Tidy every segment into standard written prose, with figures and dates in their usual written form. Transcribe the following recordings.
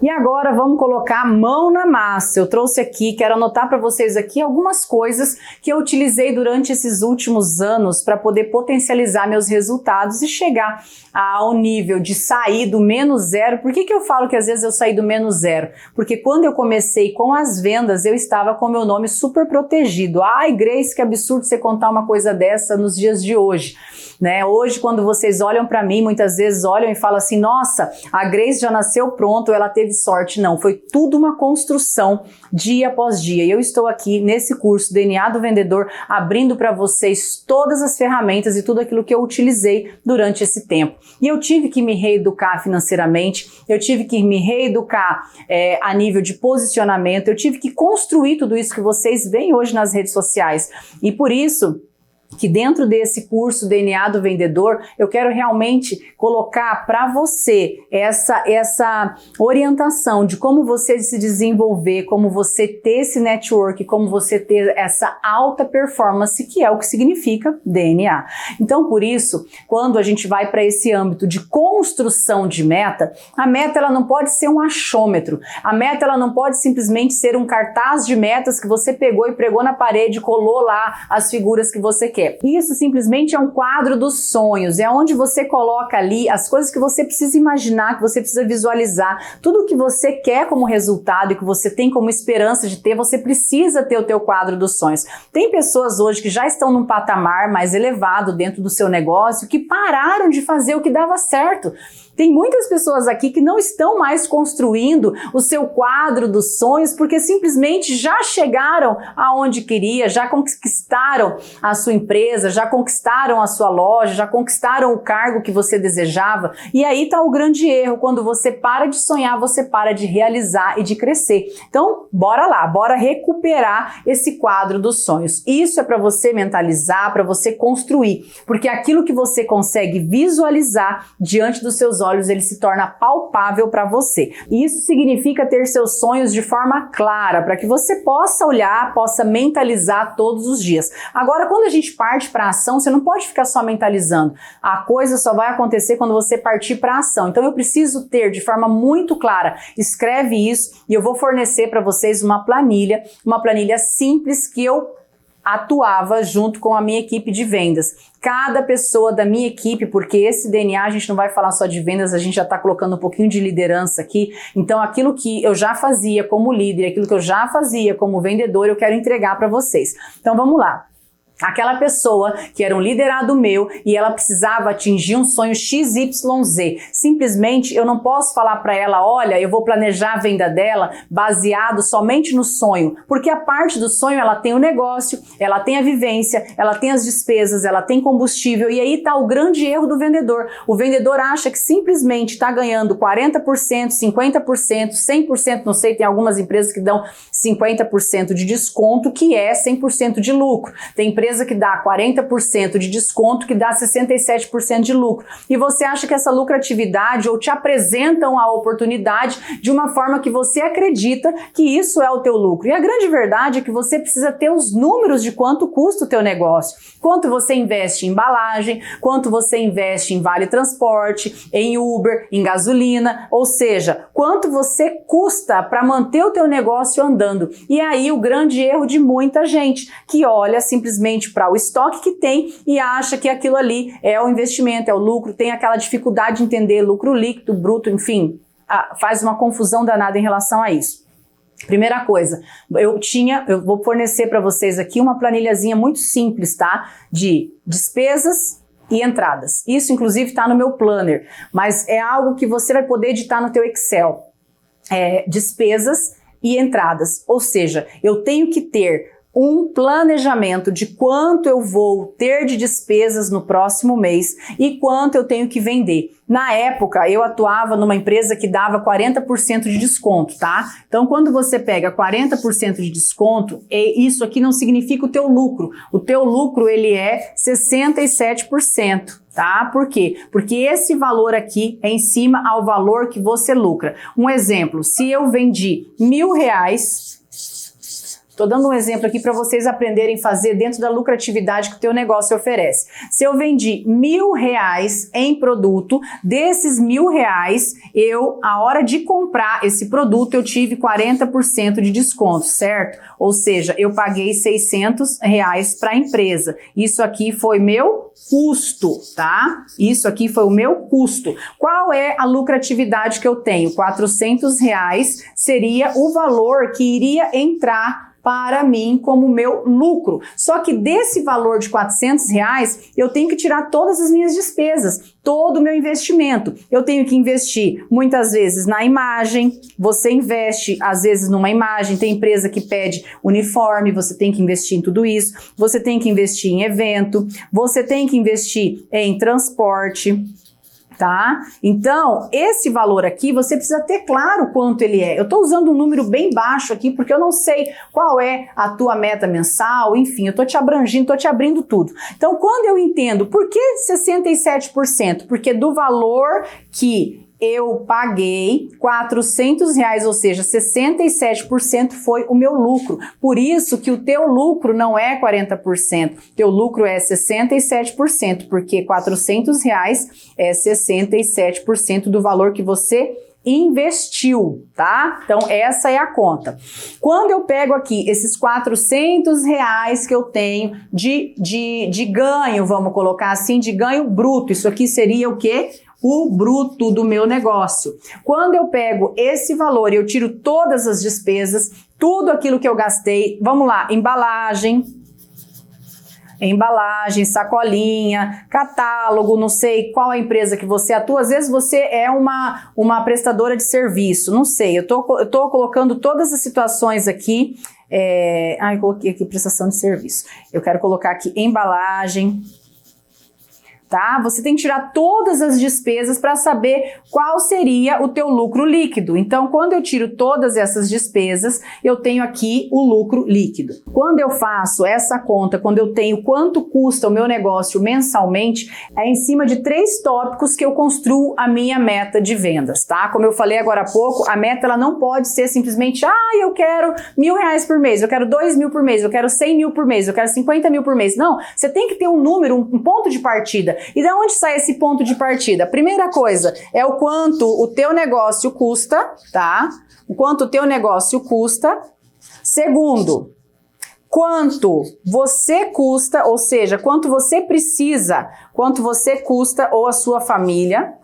E agora vamos colocar a mão na massa. Eu trouxe aqui, quero anotar para vocês aqui algumas coisas que eu utilizei durante esses últimos anos para poder potencializar meus resultados e chegar ao nível de sair do menos zero. Por que eu falo que às vezes eu saí do menos zero? Porque quando eu comecei com as vendas, eu estava com meu nome super protegido. Ai, Grace, que absurdo você contar uma coisa dessa nos dias de hoje. Né? Hoje, quando vocês olham para mim, muitas vezes olham e falam assim, nossa, a Grace já nasceu pronto, ela teve sorte. Não, foi tudo uma construção dia após dia. E eu estou aqui nesse curso DNA do Vendedor, abrindo para vocês todas as ferramentas e tudo aquilo que eu utilizei durante esse tempo. E eu tive que me reeducar financeiramente, eu tive que me reeducar a nível de posicionamento, eu tive que construir tudo isso que vocês veem hoje nas redes sociais. E por isso que dentro desse curso DNA do Vendedor, eu quero realmente colocar para você essa orientação de como você se desenvolver, como você ter esse network, como você ter essa alta performance, que é o que significa DNA. Então, por isso, quando a gente vai para esse âmbito de construção de meta, a meta ela não pode ser um achômetro, a meta ela não pode simplesmente ser um cartaz de metas que você pegou e pregou na parede, colou lá as figuras que você quer. Isso simplesmente é um quadro dos sonhos, é onde você coloca ali as coisas que você precisa imaginar, que você precisa visualizar, tudo o que você quer como resultado e que você tem como esperança de ter, você precisa ter o teu quadro dos sonhos. Tem pessoas hoje que já estão num patamar mais elevado dentro do seu negócio, que pararam de fazer o que dava certo. Tem muitas pessoas aqui que não estão mais construindo o seu quadro dos sonhos porque simplesmente já chegaram aonde queria, já conquistaram a sua empresa, já conquistaram a sua loja, já conquistaram o cargo que você desejava. E aí está o grande erro, quando você para de sonhar, você para de realizar e de crescer. Então, bora lá, bora recuperar esse quadro dos sonhos. Isso é para você mentalizar, para você construir, porque aquilo que você consegue visualizar diante dos seus olhos, ele se torna palpável para você. E isso significa ter seus sonhos de forma clara, para que você possa olhar, possa mentalizar todos os dias. Agora, quando a gente parte para a ação, você não pode ficar só mentalizando. A coisa só vai acontecer quando você partir para a ação. Então, eu preciso ter de forma muito clara. Escreve isso e eu vou fornecer para vocês uma planilha simples que eu atuava junto com a minha equipe de vendas. Cada pessoa da minha equipe, porque esse DNA a gente não vai falar só de vendas, a gente já está colocando um pouquinho de liderança aqui. Então, aquilo que eu já fazia como líder, aquilo que eu já fazia como vendedor, eu quero entregar para vocês. Então, vamos lá. Aquela pessoa que era um liderado meu e ela precisava atingir um sonho XYZ. Simplesmente eu não posso falar para ela, olha, eu vou planejar a venda dela baseado somente no sonho, porque a parte do sonho ela tem o negócio, ela tem a vivência, ela tem as despesas, ela tem combustível e aí está o grande erro do vendedor. O vendedor acha que simplesmente está ganhando 40%, 50%, 100%, não sei, tem algumas empresas que dão 50% de desconto, que é 100% de lucro. Tem empresa que dá 40% de desconto, que dá 67% de lucro. E você acha que essa lucratividade, ou te apresentam a oportunidade de uma forma que você acredita que isso é o teu lucro. E a grande verdade é que você precisa ter os números de quanto custa o teu negócio. Quanto você investe em embalagem, quanto você investe em vale transporte, em Uber, em gasolina, ou seja, quanto você custa para manter o teu negócio andando. E aí o grande erro de muita gente que olha simplesmente para o estoque que tem e acha que aquilo ali é o investimento, é o lucro, tem aquela dificuldade de entender lucro líquido, bruto, enfim, faz uma confusão danada em relação a isso. Primeira coisa, eu vou fornecer para vocês aqui uma planilhazinha muito simples, tá? De despesas e entradas. Isso, inclusive, está no meu planner, mas é algo que você vai poder editar no teu Excel. Despesas e entradas, ou seja, eu tenho que ter um planejamento de quanto eu vou ter de despesas no próximo mês e quanto eu tenho que vender. Na época, eu atuava numa empresa que dava 40% de desconto, tá? Então, quando você pega 40% de desconto, isso aqui não significa o teu lucro. O teu lucro, ele é 67%. Tá? Por quê? Porque esse valor aqui é em cima ao valor que você lucra. Um exemplo, se eu vendi R$1.000 Tô dando um exemplo aqui para vocês aprenderem a fazer dentro da lucratividade que o teu negócio oferece. Se eu vendi R$1.000 em produto, desses R$1.000, a hora de comprar esse produto, eu tive 40% de desconto, certo? Ou seja, eu paguei R$600 para a empresa. Isso aqui foi meu custo, tá? Isso aqui foi o meu custo. Qual é a lucratividade que eu tenho? R$400 seria o valor que iria entrar para mim como meu lucro. Só que desse valor de R$400, eu tenho que tirar todas as minhas despesas, todo o meu investimento. Eu tenho que investir muitas vezes na imagem, você investe às vezes numa imagem, tem empresa que pede uniforme, você tem que investir em tudo isso, você tem que investir em evento, você tem que investir em transporte, tá? Então, esse valor aqui, você precisa ter claro quanto ele é. Eu estou usando um número bem baixo aqui, porque eu não sei qual é a tua meta mensal, enfim, eu estou te abrangindo, estou te abrindo tudo. Então, quando eu entendo, por que 67%? Porque do valor que eu paguei R$400, ou seja, 67% foi o meu lucro. Por isso que o teu lucro não é 40%, teu lucro é 67%, porque R$400 é 67% do valor que você investiu, tá? Então, essa é a conta. Quando eu pego aqui esses R$400 que eu tenho de ganho, vamos colocar assim, de ganho bruto, isso aqui seria o quê? O bruto do meu negócio. Quando eu pego esse valor e eu tiro todas as despesas, tudo aquilo que eu gastei, vamos lá, embalagem, sacolinha, catálogo, não sei qual a empresa que você atua, às vezes você é uma prestadora de serviço, não sei, eu tô colocando todas as situações aqui, eu coloquei aqui prestação de serviço, eu quero colocar aqui embalagem, tá? Você tem que tirar todas as despesas para saber qual seria o teu lucro líquido. Então, quando eu tiro todas essas despesas, eu tenho aqui o lucro líquido. Quando eu faço essa conta, quando eu tenho quanto custa o meu negócio mensalmente, é em cima de 3 tópicos que eu construo a minha meta de vendas, tá? Como eu falei agora há pouco, a meta ela não pode ser simplesmente, eu quero R$1.000 por mês, eu quero R$2.000 por mês, eu quero R$100.000 por mês, eu quero R$50.000 por mês. Não, você tem que ter um número, um ponto de partida. E de onde sai esse ponto de partida? A primeira coisa é o quanto o teu negócio custa, tá? O quanto o teu negócio custa. Segundo, quanto você custa, ou seja, quanto você precisa, quanto você custa ou a sua família.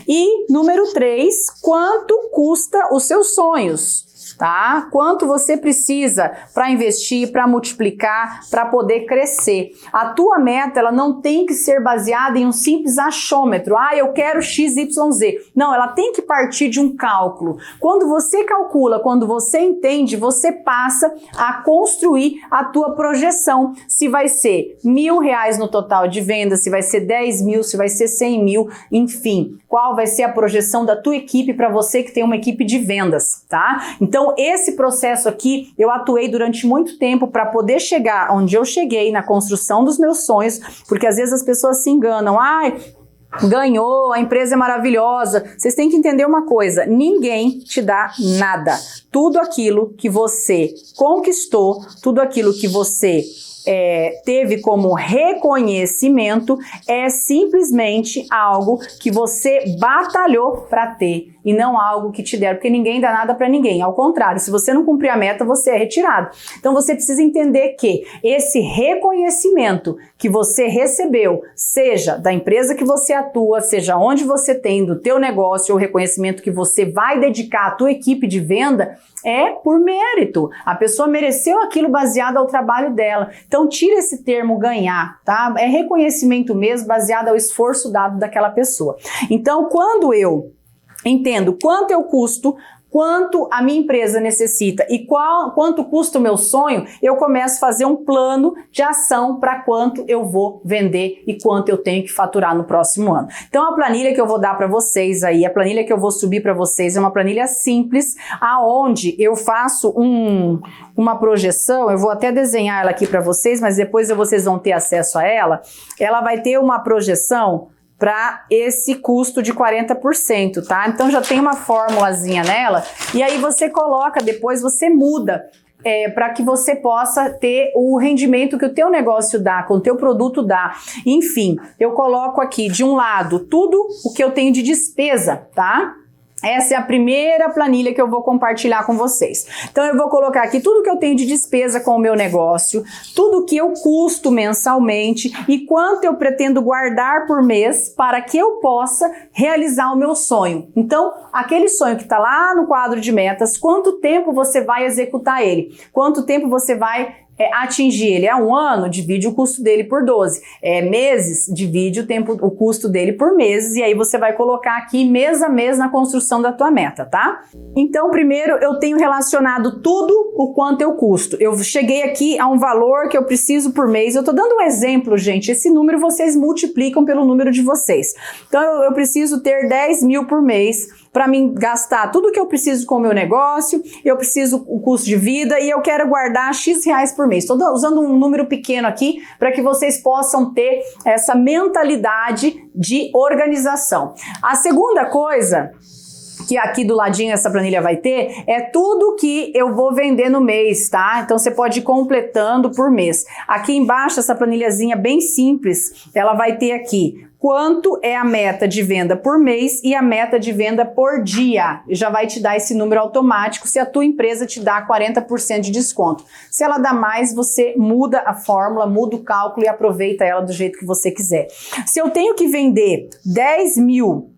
E número 3, quanto custa os seus sonhos. Tá? Quanto você precisa para investir, para multiplicar, para poder crescer. A tua meta, ela não tem que ser baseada em um simples achômetro. Eu quero XYZ. Não, ela tem que partir de um cálculo. Quando você calcula, quando você entende, você passa a construir a tua projeção. Se vai ser R$1.000 no total de venda, se vai ser 10.000, se vai ser 100.000, enfim. Qual vai ser a projeção da tua equipe para você que tem uma equipe de vendas, tá? Então, esse processo aqui, eu atuei durante muito tempo para poder chegar onde eu cheguei na construção dos meus sonhos, porque às vezes as pessoas se enganam. Ganhou, a empresa é maravilhosa. Vocês têm que entender uma coisa, ninguém te dá nada. Tudo aquilo que você conquistou, tudo aquilo que você teve como reconhecimento é simplesmente algo que você batalhou para ter e não algo que te deram, porque ninguém dá nada para ninguém. Ao contrário, se você não cumprir a meta, você é retirado. Então você precisa entender que esse reconhecimento que você recebeu, seja da empresa que você atua, seja onde você tem do teu negócio, ou o reconhecimento que você vai dedicar à tua equipe de venda, é por mérito. A pessoa mereceu aquilo baseado ao trabalho dela. Então tira esse termo ganhar, tá? É reconhecimento mesmo baseado ao esforço dado daquela pessoa. Então quando eu entendo quanto eu custo, quanto a minha empresa necessita e quanto custa o meu sonho, eu começo a fazer um plano de ação para quanto eu vou vender e quanto eu tenho que faturar no próximo ano. Então a planilha que eu vou dar para vocês aí, a planilha que eu vou subir para vocês é uma planilha simples, aonde eu faço uma projeção, eu vou até desenhar ela aqui para vocês, mas depois vocês vão ter acesso a ela. Ela vai ter uma projeção para esse custo de 40%, tá? Então já tem uma formulazinha nela, e aí você coloca, depois você muda para que você possa ter o rendimento que o teu negócio dá, que o teu produto dá. Enfim, eu coloco aqui de um lado tudo o que eu tenho de despesa, tá? Essa é a primeira planilha que eu vou compartilhar com vocês. Então eu vou colocar aqui tudo que eu tenho de despesa com o meu negócio, tudo que eu custo mensalmente e quanto eu pretendo guardar por mês para que eu possa realizar o meu sonho. Então, aquele sonho que está lá no quadro de metas, quanto tempo você vai executar ele? Quanto tempo você vai atingir ele? É um ano? Divide o custo dele por 12. Meses? Divide o custo dele por meses, e aí você vai colocar aqui mês a mês na construção da tua meta, tá? Então, primeiro eu tenho relacionado tudo o quanto eu custo. Eu cheguei aqui a um valor que eu preciso por mês. Eu tô dando um exemplo, gente. Esse número vocês multiplicam pelo número de vocês. Então, eu preciso ter 10 mil por mês para mim gastar tudo que eu preciso com o meu negócio, eu preciso o custo de vida e eu quero guardar X reais por mês. Estou usando um número pequeno aqui para que vocês possam ter essa mentalidade de organização. A segunda coisa que aqui do ladinho essa planilha vai ter, é tudo que eu vou vender no mês, tá? Então você pode ir completando por mês. Aqui embaixo, essa planilhazinha bem simples, ela vai ter aqui quanto é a meta de venda por mês e a meta de venda por dia. Já vai te dar esse número automático se a tua empresa te dá 40% de desconto. Se ela dá mais, você muda a fórmula, muda o cálculo e aproveita ela do jeito que você quiser. Se eu tenho que vender 10 mil,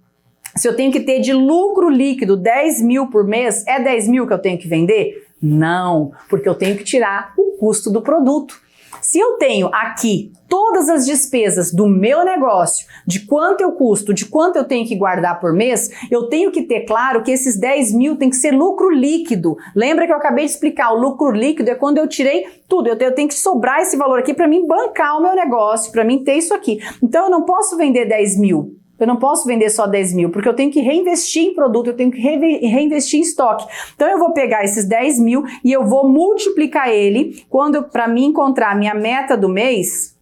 se eu tenho que ter de lucro líquido 10 mil por mês, é 10 mil que eu tenho que vender? Não, porque eu tenho que tirar o custo do produto. Se eu tenho aqui todas as despesas do meu negócio, de quanto eu custo, de quanto eu tenho que guardar por mês, eu tenho que ter claro que esses 10 mil tem que ser lucro líquido. Lembra que eu acabei de explicar, o lucro líquido é quando eu tirei tudo, eu tenho que sobrar esse valor aqui para mim bancar o meu negócio, para mim ter isso aqui. Então eu não posso vender 10 mil. Eu não posso vender só 10 mil, porque eu tenho que reinvestir em produto, eu tenho que reinvestir em estoque. Então eu vou pegar esses 10 mil e eu vou multiplicar ele para mim encontrar a minha meta do mês.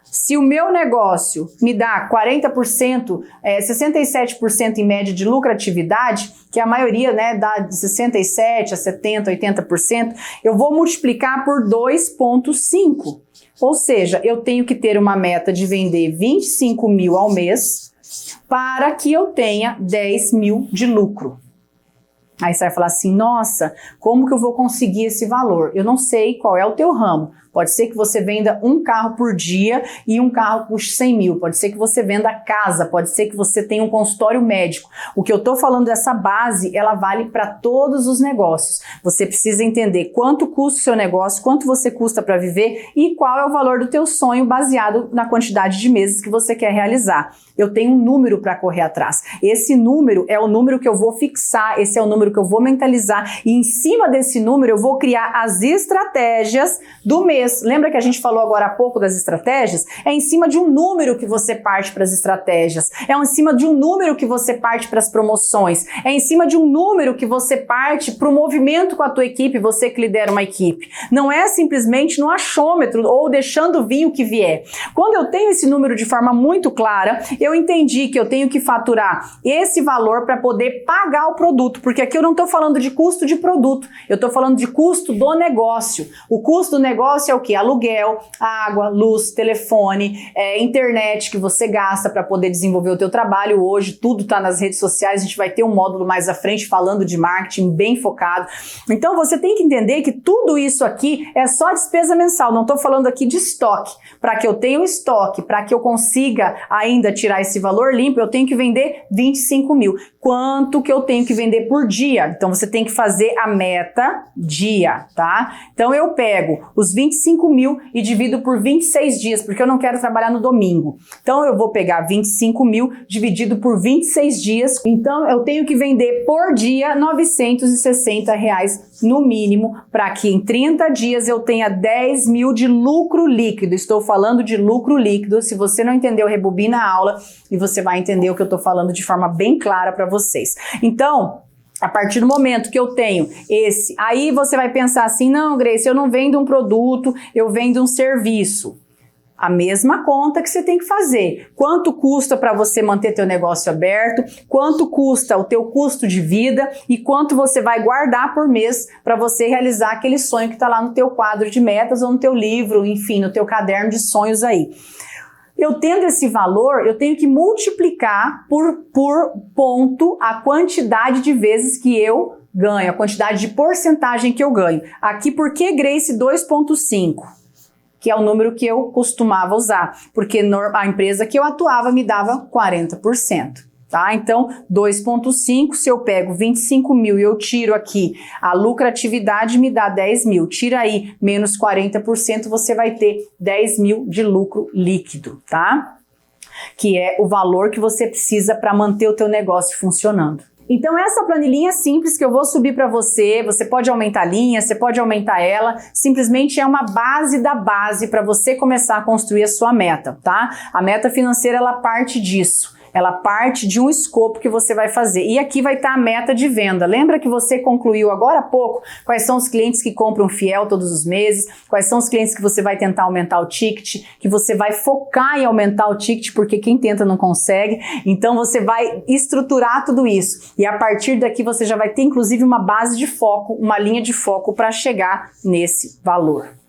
Se o meu negócio me dá 40%, 67% em média de lucratividade, que a maioria, né, dá de 67% a 70%, 80%, eu vou multiplicar por 2,5. Ou seja, eu tenho que ter uma meta de vender 25 mil ao mês para que eu tenha 10 mil de lucro. Aí você vai falar assim, nossa, como que eu vou conseguir esse valor? Eu não sei qual é o teu ramo. Pode ser que você venda um carro por dia e um carro por 100 mil. Pode ser que você venda casa, pode ser que você tenha um consultório médico. O que eu tô falando dessa base, ela vale para todos os negócios. Você precisa entender quanto custa o seu negócio, quanto você custa para viver e qual é o valor do teu sonho baseado na quantidade de meses que você quer realizar. Eu tenho um número para correr atrás. Esse número é o número que eu vou fixar, esse é o número que eu vou mentalizar e em cima desse número eu vou criar as estratégias do mês. Lembra que a gente falou agora há pouco das estratégias? É em cima de um número que você parte para as estratégias. É em cima de um número que você parte para as promoções. É em cima de um número que você parte para o movimento com a tua equipe, você que lidera uma equipe. Não é simplesmente no achômetro ou deixando vir o que vier. Quando eu tenho esse número de forma muito clara, eu entendi que eu tenho que faturar esse valor para poder pagar o produto, porque aqui eu não estou falando de custo de produto, eu estou falando de custo do negócio. O custo do negócio é o que? Aluguel, água, luz, telefone, internet que você gasta para poder desenvolver o teu trabalho. Hoje tudo está nas redes sociais, a gente vai ter um módulo mais à frente falando de marketing bem focado. Então você tem que entender que tudo isso aqui é só despesa mensal, não estou falando aqui de estoque. Para que eu tenha um estoque, para que eu consiga ainda tirar esse valor limpo, eu tenho que vender 25 mil. Quanto que eu tenho que vender por dia? Então você tem que fazer a meta dia, tá? Então eu pego os 25 mil e divido por 26 dias, porque eu não quero trabalhar no domingo. Então eu vou pegar 25 mil dividido por 26 dias. Então eu tenho que vender por dia R$960 no mínimo, para que em 30 dias eu tenha 10 mil de lucro líquido. Estou falando de lucro líquido. Se você não entendeu, rebobina a aula e você vai entender o que eu estou falando de forma bem clara para vocês. Então, a partir do momento que eu tenho esse, aí você vai pensar assim, não, Grace, eu não vendo um produto, eu vendo um serviço. A mesma conta que você tem que fazer. Quanto custa para você manter teu negócio aberto? Quanto custa o teu custo de vida? E quanto você vai guardar por mês para você realizar aquele sonho que está lá no teu quadro de metas ou no teu livro, enfim, no teu caderno de sonhos aí. Eu tendo esse valor, eu tenho que multiplicar por ponto a quantidade de vezes que eu ganho, a quantidade de porcentagem que eu ganho. Aqui, por que, Grace, 2,5? Que é o número que eu costumava usar, porque a empresa que eu atuava me dava 40%. Tá? Então, 2,5, se eu pego 25 mil e eu tiro aqui a lucratividade, me dá 10 mil. Tira aí menos 40%, você vai ter 10 mil de lucro líquido, tá? Que é o valor que você precisa para manter o teu negócio funcionando. Então essa planilhinha simples que eu vou subir para você, você pode aumentar a linha, você pode aumentar ela, simplesmente é uma base da base para você começar a construir a sua meta, tá? A meta financeira, ela parte disso. Ela parte de um escopo que você vai fazer. E aqui vai estar a meta de venda. Lembra que você concluiu agora há pouco quais são os clientes que compram fiel todos os meses, quais são os clientes que você vai tentar aumentar o ticket, que você vai focar em aumentar o ticket, porque quem tenta não consegue. Então você vai estruturar tudo isso. E a partir daqui você já vai ter inclusive uma base de foco, uma linha de foco para chegar nesse valor.